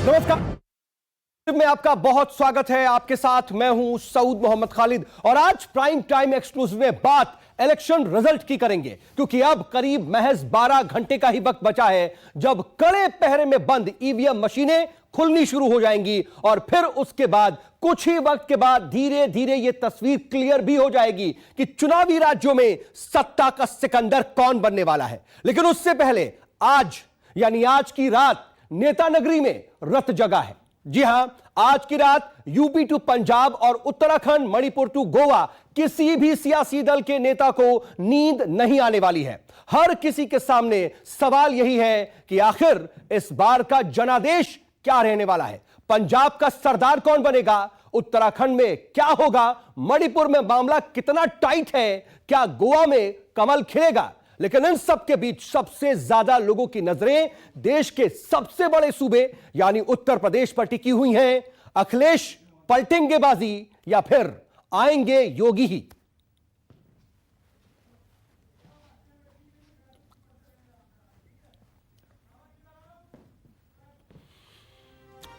नमस्कार में आपका बहुत स्वागत है। आपके साथ मैं हूं सऊद मोहम्मद खालिद और आज प्राइम टाइम एक्सक्लूसिव में बात इलेक्शन रिजल्ट की करेंगे, क्योंकि अब करीब महज 12 घंटे का ही वक्त बचा है जब कड़े पहरे में बंद ईवीएम मशीनें खुलनी शुरू हो जाएंगी और फिर उसके बाद कुछ ही वक्त के बाद धीरे धीरे यह तस्वीर क्लियर भी हो जाएगी कि चुनावी राज्यों में सत्ता का सिकंदर कौन बनने वाला है। लेकिन उससे पहले आज यानी आज की रात नेता नगरी में रत जगा है। जी हां, आज की रात यूपी टू पंजाब और उत्तराखंड मणिपुर टू गोवा किसी भी सियासी दल के नेता को नींद नहीं आने वाली है। हर किसी के सामने सवाल यही है कि आखिर इस बार का जनादेश क्या रहने वाला है। पंजाब का सरदार कौन बनेगा, उत्तराखंड में क्या होगा, मणिपुर में मामला कितना टाइट है, क्या गोवा में कमल खिलेगा। लेकिन इन सब के बीच सबसे ज्यादा लोगों की नजरें देश के सबसे बड़े सूबे यानी उत्तर प्रदेश पर टिकी हुई हैं। अखिलेश पलटेंगे बाजी या फिर आएंगे योगी ही।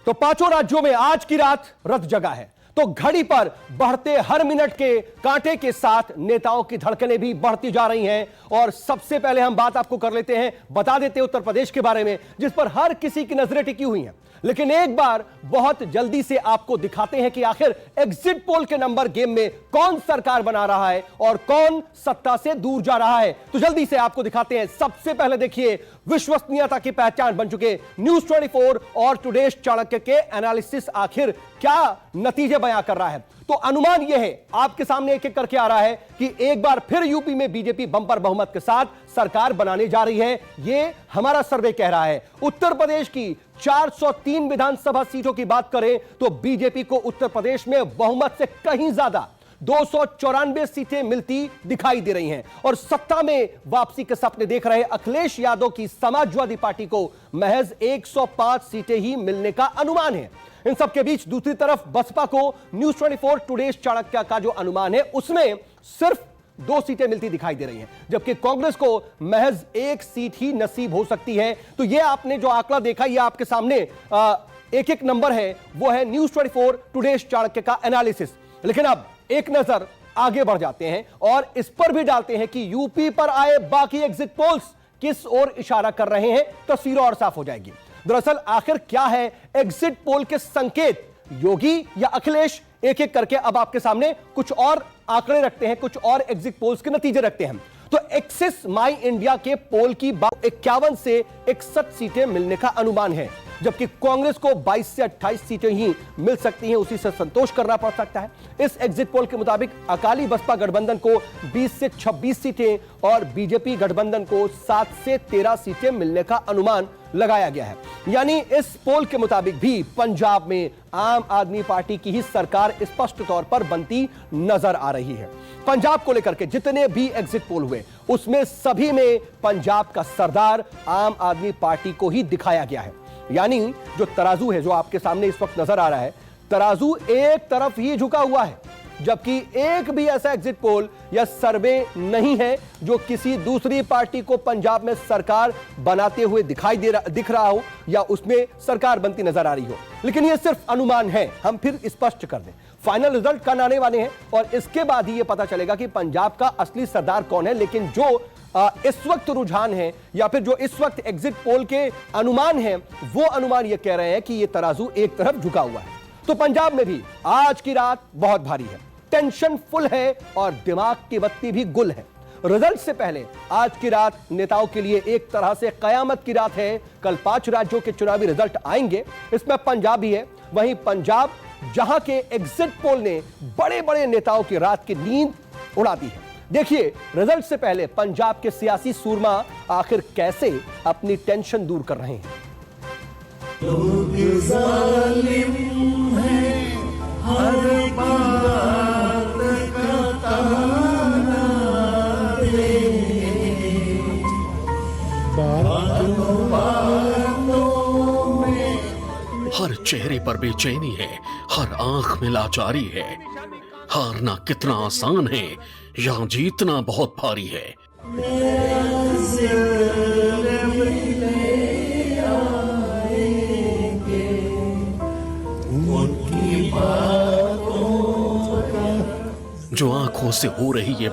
तो पांचों राज्यों में आज की रात रत जगा है, तो घड़ी पर बढ़ते हर मिनट के कांटे के साथ नेताओं की धड़कनें भी बढ़ती जा रही हैं। और सबसे पहले हम बात आपको कर लेते हैं, बता देते हैं उत्तर प्रदेश के बारे में, जिस पर हर किसी की नजरें टिकी हुई हैं। लेकिन एक बार बहुत जल्दी से आपको दिखाते हैं कि आखिर एग्जिट पोल के नंबर गेम में कौन सरकार बना रहा है और कौन सत्ता से दूर जा रहा है। तो जल्दी से आपको दिखाते हैं। सबसे पहले देखिए, विश्वसनीयता की पहचान बन चुके न्यूज 24 और टुडे चाणक्य के एनालिसिस आखिर क्या नतीजे बयां कर रहा है। तो अनुमान यह है, आपके सामने एक एक करके आ रहा है कि एक बार फिर यूपी में बीजेपी बंपर बहुमत के साथ सरकार बनाने जा रही है। यह हमारा सर्वे कह रहा है। उत्तर प्रदेश की 403 विधानसभा सीटों की बात करें तो बीजेपी को उत्तर प्रदेश में बहुमत से कहीं ज्यादा 294 सीटें मिलती दिखाई दे रही हैं और सत्ता में वापसी के सपने देख रहे अखिलेश यादव की समाजवादी पार्टी को महज 105 सीटें ही मिलने का अनुमान है। इन सबके बीच दूसरी तरफ बसपा को न्यूज 24 टुडे चाणक्य का जो अनुमान है उसमें सिर्फ 2 सीटें मिलती दिखाई दे रही हैं, जबकि कांग्रेस को महज 1 सीट ही नसीब हो सकती है। तो यह आपने जो आंकड़ा देखा, यह आपके सामने एक एक नंबर है, वो है न्यूज 24 टुडे चाणक्य का एनालिसिस। लेकिन अब एक नजर आगे बढ़ जाते हैं और इस पर भी डालते हैं कि यूपी पर आए बाकी एग्जिट पोल्स किस ओर इशारा कर रहे हैं, तस्वीर और साफ हो जाएगी। दरअसल आखिर क्या है एग्जिट पोल के संकेत, योगी या अखिलेश? एक एक करके अब आपके सामने कुछ और आंकड़े रखते हैं, कुछ और एग्जिट पोल्स के नतीजे रखते हैं। तो एक्सिस माई इंडिया के पोल की 51 से 61 सीटें मिलने का अनुमान है, जबकि कांग्रेस को 22 से 28 सीटें ही मिल सकती हैं, उसी से संतोष करना पड़ सकता है। इस एग्जिट पोल के मुताबिक अकाली बसपा गठबंधन को 20 से 26 सीटें और बीजेपी गठबंधन को 7 से 13 सीटें मिलने का अनुमान लगाया गया है। यानी इस पोल के मुताबिक भी पंजाब में आम आदमी पार्टी की ही सरकार स्पष्ट तौर पर बनती नजर आ रही है। पंजाब को लेकर के जितने भी एग्जिट पोल हुए उसमें सभी में पंजाब का सरदार आम आदमी पार्टी को ही दिखाया गया है। यानी जो तराजू है, जो आपके सामने इस वक्त नजर आ रहा है, तराजू एक तरफ ही झुका हुआ है, जबकि एक भी ऐसा एग्जिट पोल या सर्वे नहीं है जो किसी दूसरी पार्टी को पंजाब में सरकार बनाते हुए दिख रहा हो या उसमें सरकार बनती नजर आ रही हो। लेकिन यह सिर्फ अनुमान है। हम फिर स्पष्ट कर दें, फाइनल रिजल्ट कल आने वाले हैं और इसके बाद ही यह पता चलेगा कि पंजाब का असली सरदार कौन है। लेकिन जो इस वक्त रुझान है या फिर जो इस वक्त एग्जिट पोल के अनुमान है, वो अनुमान यह कह रहे हैं कि यह तराजू एक तरफ झुका हुआ है। तो पंजाब में भी आज की रात बहुत भारी है, टेंशन फुल है और दिमाग की बत्ती भी गुल है। रिजल्ट से पहले आज की रात नेताओं के लिए एक तरह से कयामत की रात है। कल 5 राज्यों के चुनावी रिजल्ट आएंगे, इसमें पंजाब भी है। वहीं पंजाब जहां के एग्जिट पोल ने बड़े बड़े नेताओं की रात की नींद उड़ा दी है। देखिए, रिजल्ट से पहले पंजाब के सियासी सूरमा आखिर कैसे अपनी टेंशन दूर कर रहे हैं। लोग जालिम हैं, हर बात का ताना दे, बातों बातों में हर चेहरे पर बेचैनी है, हर आंख में लाचारी है। हारना कितना आसान है, यहाँ जीतना बहुत भारी है। आंखों से हो रही ये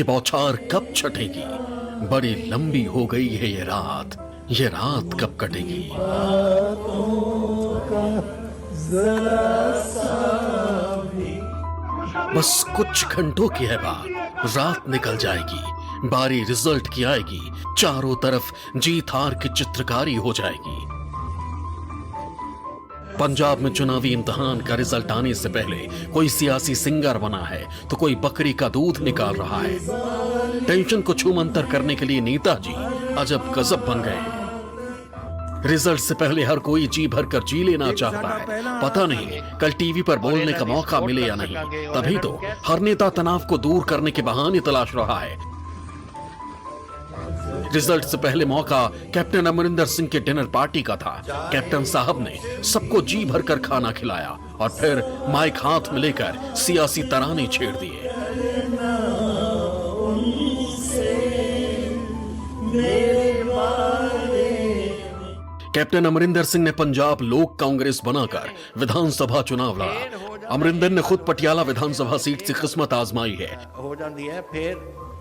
बौछार कब छटेगी? बड़ी लंबी हो गई है ये रात कब कटेगी? बस कुछ घंटों की है बात, रात निकल जाएगी, बारी रिजल्ट की आएगी, चारों तरफ जीत हार की चित्रकारी हो जाएगी। पंजाब में चुनावी इम्तिहान का रिजल्ट आने से पहले कोई सियासी सिंगर बना है तो कोई बकरी का दूध निकाल रहा है। टेंशन को छूमंतर करने के लिए नेताजी अजब गजब बन गए हैं। रिजल्ट से पहले हर कोई जी भरकर जी लेना चाहता है। पता नहीं कल टीवी पर बोलने का मौका मिले या नहीं, तभी तो हर नेता तनाव को दूर करने के बहाने तलाश रहा है। रिजल्ट से पहले मौका कैप्टन अमरिंदर सिंह के डिनर पार्टी का था। कैप्टन साहब ने सबको जी भरकर खाना खिलाया और फिर माइक हाथ में लेकर सियासी तराने छेड़ दिए। कैप्टन अमरिंदर सिंह ने पंजाब लोक कांग्रेस बनाकर विधानसभा चुनाव लड़ा। अमरिंदर ने खुद पटियाला विधानसभा सीट से किस्मत आजमाई है। हो जाती है, फिर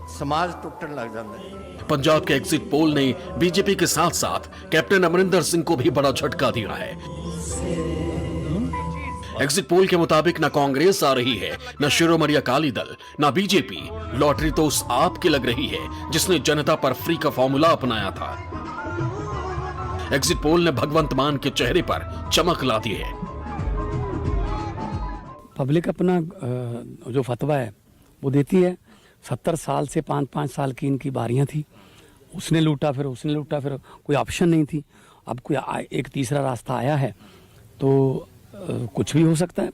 समाज टूटने लग जाता है। पंजाब के एग्जिट पोल ने बीजेपी के साथ साथ कैप्टन अमरिंदर सिंह को भी बड़ा झटका दिया है। एग्जिट पोल के मुताबिक न कांग्रेस आ रही है, न शिरोमणि अकाली दल, न बीजेपी। लॉटरी तो उस आप की लग रही है जिसने जनता पर फ्री का फॉर्मूला अपनाया था। एग्जिट पोल ने भगवंत मान के चेहरे पर चमक ला दी है। पब्लिक अपना जो फतवा है वो देती है। 70 साल से 5-5 साल की इनकी बारियां थी, उसने लूटा फिर कोई ऑप्शन नहीं थी। अब कोई एक तीसरा रास्ता आया है तो कुछ भी हो सकता है।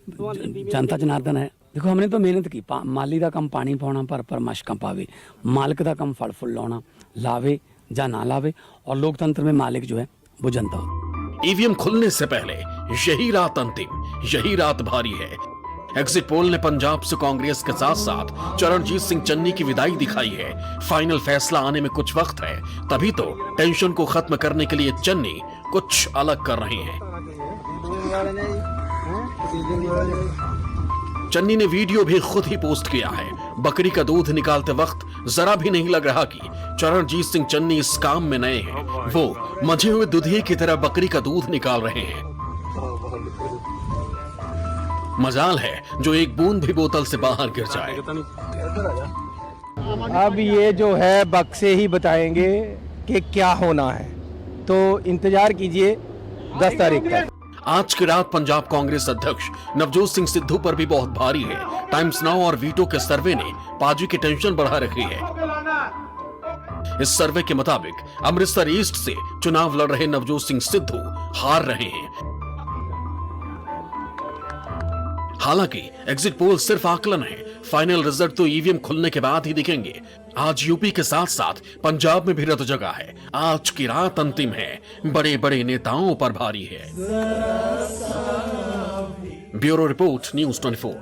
जनता जनार्दन है। देखो हमने तो मेहनत की, माली दा कम पानी पाउना पर मशक पावे, मालिक दा कम फल फुल लाउना, लावे या ना लावे, और लोकतंत्र में मालिक जो है वो जनता होती। ईवीएम खुलने से पहले यही रात अंतिम, यही रात भारी है। एग्जिट पोल ने पंजाब से कांग्रेस के साथ साथ चरणजीत सिंह चन्नी की विदाई दिखाई है। फाइनल फैसला आने में कुछ वक्त है, तभी तो टेंशन को खत्म करने के लिए चन्नी कुछ अलग कर रहे हैं। चन्नी ने वीडियो भी खुद ही पोस्ट किया है। बकरी का दूध निकालते वक्त जरा भी नहीं लग रहा कि चरणजीत सिंह चन्नी इस काम में नए हैं। वो मजे हुए दूधिये की तरह बकरी का दूध निकाल रहे हैं। मजाल है जो एक बूंद भी बोतल से बाहर गिर जाए। अब ये जो है बक्से ही बताएंगे कि क्या होना है, तो इंतजार कीजिए 10 तारीख तक। आज की रात पंजाब कांग्रेस अध्यक्ष नवजोत सिंह सिद्धू पर भी बहुत भारी है। टाइम्स नाउ और वीटो के सर्वे ने पाजी की टेंशन बढ़ा रखी है। इस सर्वे के मुताबिक अमृतसर ईस्ट से चुनाव लड़ रहे नवजोत सिंह सिद्धू हार रहे हैं। हालांकि एग्जिट पोल सिर्फ आकलन है, फाइनल रिजल्ट तो ईवीएम खुलने के बाद ही दिखेंगे। आज यूपी के साथ साथ पंजाब में भी रत जगा है। आज की रात अंतिम है, बड़े बड़े नेताओं पर भारी है। Bureau report, news 24।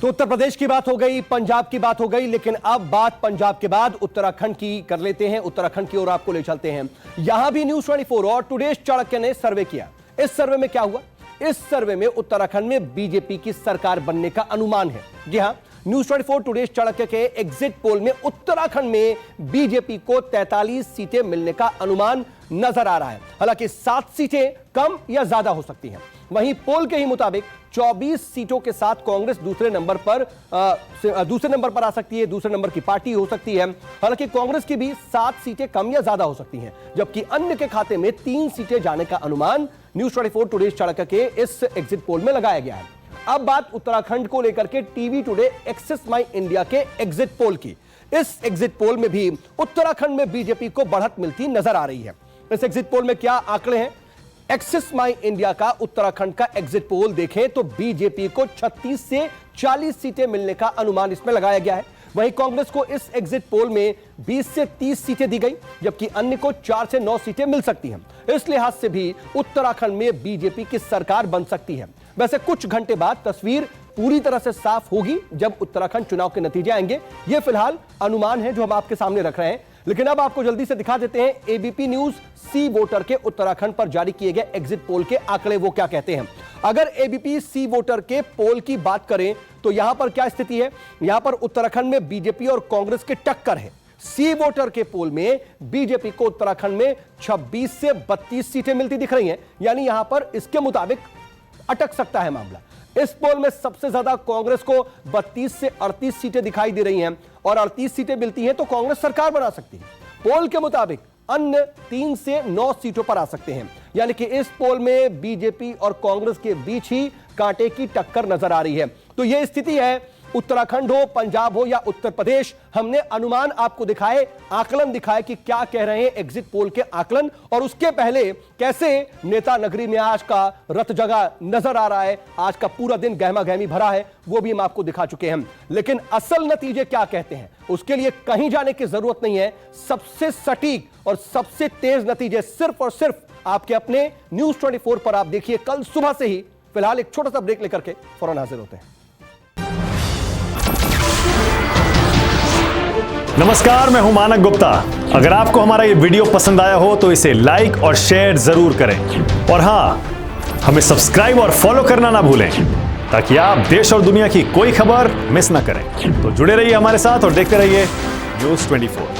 तो उत्तर प्रदेश की बात हो गई, पंजाब की बात हो गई, लेकिन अब बात पंजाब के बाद उत्तराखंड की कर लेते हैं। उत्तराखंड की ओर आपको ले चलते हैं। यहां भी न्यूज़ 24 और टुडेश चाणक्य ने सर्वे किया। इस सर्वे में क्या हुआ? इस सर्वे में उत्तराखंड में बीजेपी की सरकार बनने का अनुमान है। जी हां, न्यूज़ 24 टुडेश चाणक्य के एग्जिट पोल में उत्तराखंड में बीजेपी को 43 सीटें मिलने का अनुमान नजर आ रहा है। हालांकि 7 सीटें कम या ज्यादा हो सकती हैं। वहीं पोल के ही मुताबिक 24 सीटों के साथ कांग्रेस दूसरे नंबर पर आ सकती है, दूसरे नंबर की पार्टी हो सकती है। हालांकि कांग्रेस की भी 7 सीटें कम या ज्यादा हो सकती हैं, जबकि अन्य के खाते में 3 सीटें जाने का अनुमान न्यूज़ 24 टुडेश चाणक्य के इस एग्जिट पोल में लगाया गया है। अब बात उत्तराखंड को लेकर के टीवी टुडे एक्सेस माई इंडिया के एग्जिट पोल की। इस एग्जिट पोल में भी उत्तराखंड में बीजेपी को बढ़त मिलती नजर आ रही है। इस एग्जिट पोल में क्या आंकड़े हैं? एक्सेस माई इंडिया का उत्तराखंड का एग्जिट पोल देखें तो बीजेपी को 36 से 40 सीटें मिलने का अनुमान इसमें लगाया गया है। वहीं कांग्रेस को इस एग्जिट पोल में 20 से 30 सीटें दी गई, जबकि अन्य को 4 से 9 सीटें मिल सकती हैं। इस लिहाज से भी उत्तराखंड में बीजेपी की सरकार बन सकती है। वैसे कुछ घंटे बाद तस्वीर पूरी तरह से साफ होगी जब उत्तराखंड चुनाव के नतीजे आएंगे। यह फिलहाल अनुमान है जो हम आपके सामने रख रहे हैं, लेकिन अब आपको जल्दी से दिखा देते हैं एबीपी न्यूज सी वोटर के उत्तराखंड पर जारी किए गए एग्जिट पोल के आंकड़े वो क्या कहते हैं। अगर एबीपी सी वोटर के पोल की बात करें तो यहां पर क्या स्थिति है? यहां पर उत्तराखंड में बीजेपी और कांग्रेस की टक्कर है। सी वोटर के पोल में बीजेपी को उत्तराखंड में 26 से 32 सीटें मिलती दिख रही हैं, यानी यहां पर इसके मुताबिक अटक सकता है मामला। इस पोल में सबसे ज्यादा कांग्रेस को 32 से 38 सीटें दिखाई दे रही हैं और 38 सीटें मिलती हैं तो कांग्रेस सरकार बना सकती है। पोल के मुताबिक अन्य 3 से 9 सीटों पर आ सकते हैं, यानी कि इस पोल में बीजेपी और कांग्रेस के बीच ही कांटे की टक्कर नजर आ रही है। तो यह स्थिति है, उत्तराखंड हो, पंजाब हो या उत्तर प्रदेश। हमने अनुमान आपको दिखाए, आकलन दिखाए कि क्या कह रहे हैं एग्जिट पोल के आकलन, और उसके पहले कैसे नेता नगरी में आज का रथ जगा नजर आ रहा है। आज का पूरा दिन गहमा गहमी भरा है, वो भी हम आपको दिखा चुके हैं। लेकिन असल नतीजे क्या कहते हैं उसके लिए कहीं जाने की जरूरत नहीं है। सबसे सटीक और सबसे तेज नतीजे सिर्फ और सिर्फ आपके अपने न्यूज 24 पर आप देखिए कल सुबह से ही। फिलहाल एक छोटा सा ब्रेक लेकर के फौरन हाजिर होते हैं। नमस्कार, मैं हूं मानक गुप्ता। अगर आपको हमारा ये वीडियो पसंद आया हो तो इसे लाइक और शेयर जरूर करें, और हां, हमें सब्सक्राइब और फॉलो करना ना भूलें ताकि आप देश और दुनिया की कोई खबर मिस ना करें। तो जुड़े रहिए हमारे साथ और देखते रहिए न्यूज़ 24।